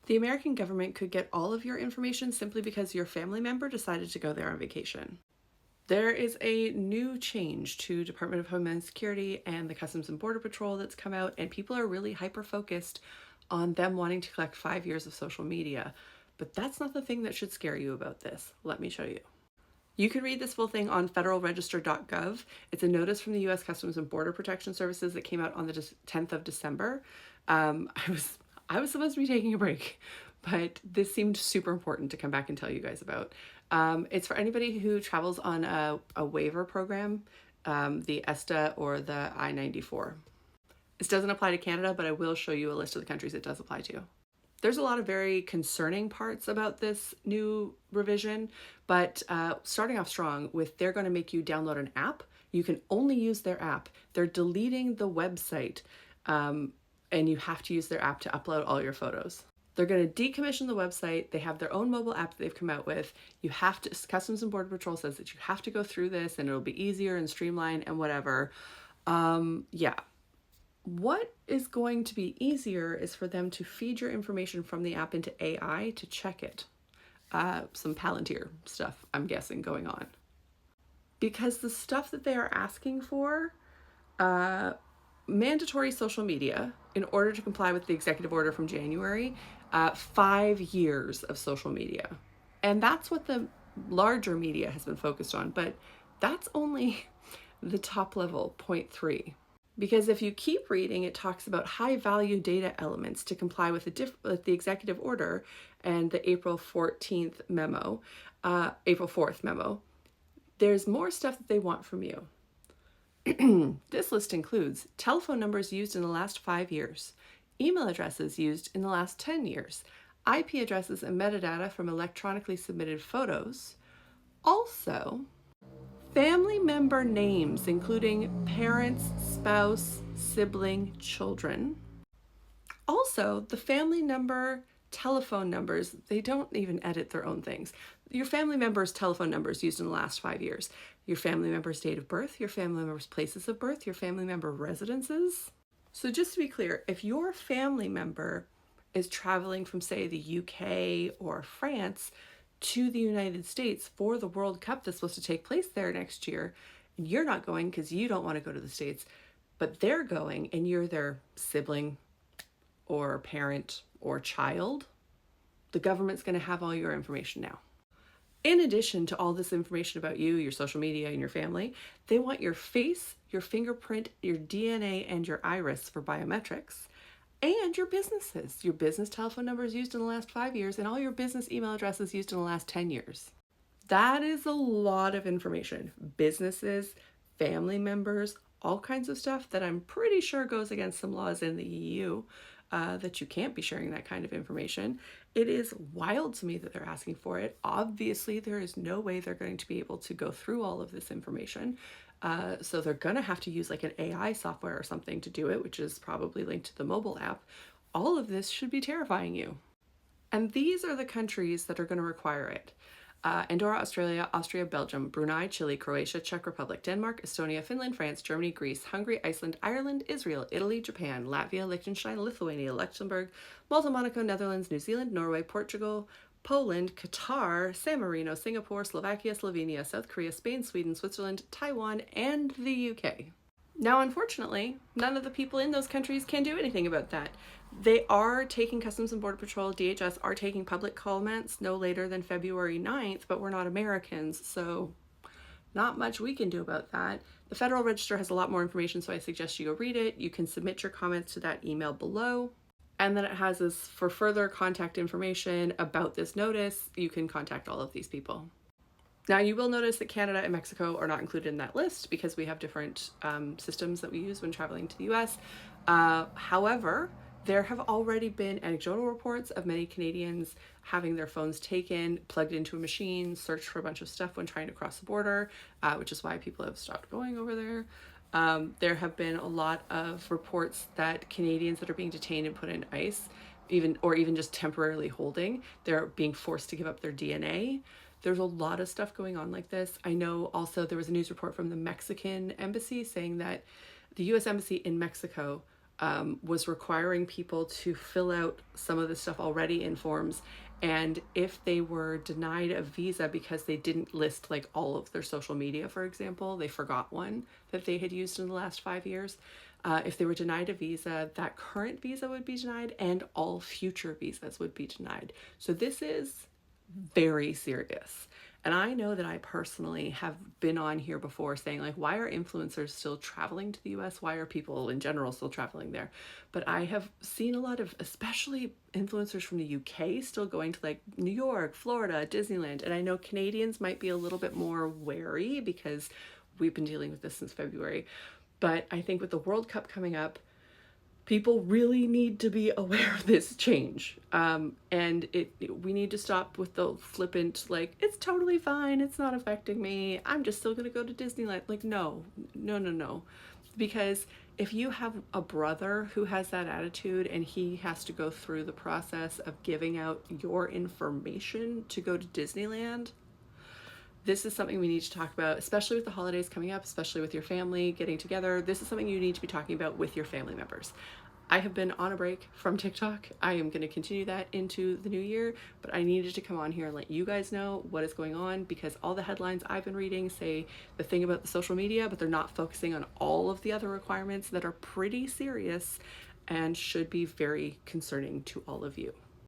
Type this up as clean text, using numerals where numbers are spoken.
The American government could get all of your information simply because your family member decided to go there on vacation. There is a new change to Department of Homeland Security and the Customs and Border Patrol that's come out, and people are really hyper-focused on them wanting to collect 5 years of social media. But that's not the thing that should scare you about this. Let me show you. You can read this full thing on federalregister.gov. It's a notice from the U.S. Customs and Border Protection Services that came out on the 10th of December. I was supposed to be taking a break, but this seemed super important to come back and tell you guys about. It's for anybody who travels on a waiver program, the ESTA or the I-94. This doesn't apply to Canada, but I will show you a list of the countries it does apply to. There's a lot of very concerning parts about this new revision, but starting off strong with they're going to make you download an app. You can only use their app. They're deleting the website, and you have to use their app to upload all your photos. They're going to decommission the website. They have their own mobile app that they've come out with. You have to, Customs and Border Patrol says that you have to go through this and it'll be easier and streamlined and whatever. Yeah. What is going to be easier is for them to feed your information from the app into AI to check it. Some Palantir stuff, I'm guessing, going on. Because the stuff that they are asking for, mandatory social media in order to comply with the executive order from January, 5 years of social media. And that's what the larger media has been focused on, but that's only the top level, 0.3. Because if you keep reading, it talks about high value data elements to comply with the executive order and the April 4th memo. There's more stuff that they want from you. This list includes telephone numbers used in the last 5 years, email addresses used in the last 10 years, IP addresses and metadata from electronically submitted photos. Also, family member names, including parents, spouse, sibling, children. Also, the family number, telephone numbers, they don't even edit their own things. Your family member's telephone numbers used in the last 5 years. Your family member's date of birth, your family member's places of birth, your family member residences. So just to be clear, if your family member is traveling from, say, the UK or France to the United States for the World Cup that's supposed to take place there next year, and you're not going because you don't want to go to the States, but they're going and you're their sibling or parent or child, the government's going to have all your information now. In addition to all this information about you, your social media, and your family, they want your face, your fingerprint, your DNA, and your iris for biometrics, and your businesses, your business telephone numbers used in the last 5 years, and all your business email addresses used in the last 10 years. That is a lot of information. Businesses, family members, all kinds of stuff that I'm pretty sure goes against some laws in the EU. That you can't be sharing that kind of information. It is wild to me that they're asking for it. Obviously, there is no way they're going to be able to go through all of this information. So they're going to have to use like an AI software or something to do it, which is probably linked to the mobile app. All of this should be terrifying you. And these are the countries that are going to require it. Andorra, Australia, Austria, Belgium, Brunei, Chile, Croatia, Czech Republic, Denmark, Estonia, Finland, France, Germany, Greece, Hungary, Iceland, Ireland, Israel, Italy, Japan, Latvia, Liechtenstein, Lithuania, Luxembourg, Malta, Monaco, Netherlands, New Zealand, Norway, Portugal, Poland, Qatar, San Marino, Singapore, Slovakia, Slovenia, South Korea, Spain, Sweden, Switzerland, Taiwan, and the UK. Now, unfortunately, none of the people in those countries can do anything about that. They are taking Customs and Border Patrol, DHS are taking public comments no later than February 9th, but we're not Americans, so not much we can do about that. The Federal Register has a lot more information, so I suggest you go read it. You can submit your comments to that email below. And then it has this for further contact information about this notice, you can contact all of these people. Now, you will notice that Canada and Mexico are not included in that list because we have different systems that we use when traveling to the US. However, there have already been anecdotal reports of many Canadians having their phones taken, plugged into a machine, searched for a bunch of stuff when trying to cross the border, which is why people have stopped going over there. There have been a lot of reports that Canadians that are being detained and put in ICE, even just temporarily holding, they're being forced to give up their DNA. There's a lot of stuff going on like this. I know also there was a news report from the Mexican embassy saying that the US embassy in Mexico was requiring people to fill out some of the stuff already in forms. And if they were denied a visa because they didn't list like all of their social media, for example, they forgot one that they had used in the last 5 years. If they were denied a visa, that current visa would be denied and all future visas would be denied. So this is very serious. And I know that I personally have been on here before saying, like, why are influencers still traveling to the US? Why are people in general still traveling there? But I have seen a lot of, especially influencers from the UK, still going to like New York, Florida, Disneyland. And I know Canadians might be a little bit more wary because we've been dealing with this since February. But I think with the World Cup coming up, people really need to be aware of this change. And we need to stop with the flippant, like, it's totally fine, it's not affecting me, I'm just still gonna go to Disneyland. Like, no, no, no, no. Because if you have a brother who has that attitude and he has to go through the process of giving out your information to go to Disneyland, this is something we need to talk about, especially with the holidays coming up, especially with your family getting together. This is something you need to be talking about with your family members. I have been on a break from TikTok. I am going to continue that into the new year, but I needed to come on here and let you guys know what is going on, because all the headlines I've been reading say the thing about the social media, but they're not focusing on all of the other requirements that are pretty serious and should be very concerning to all of you.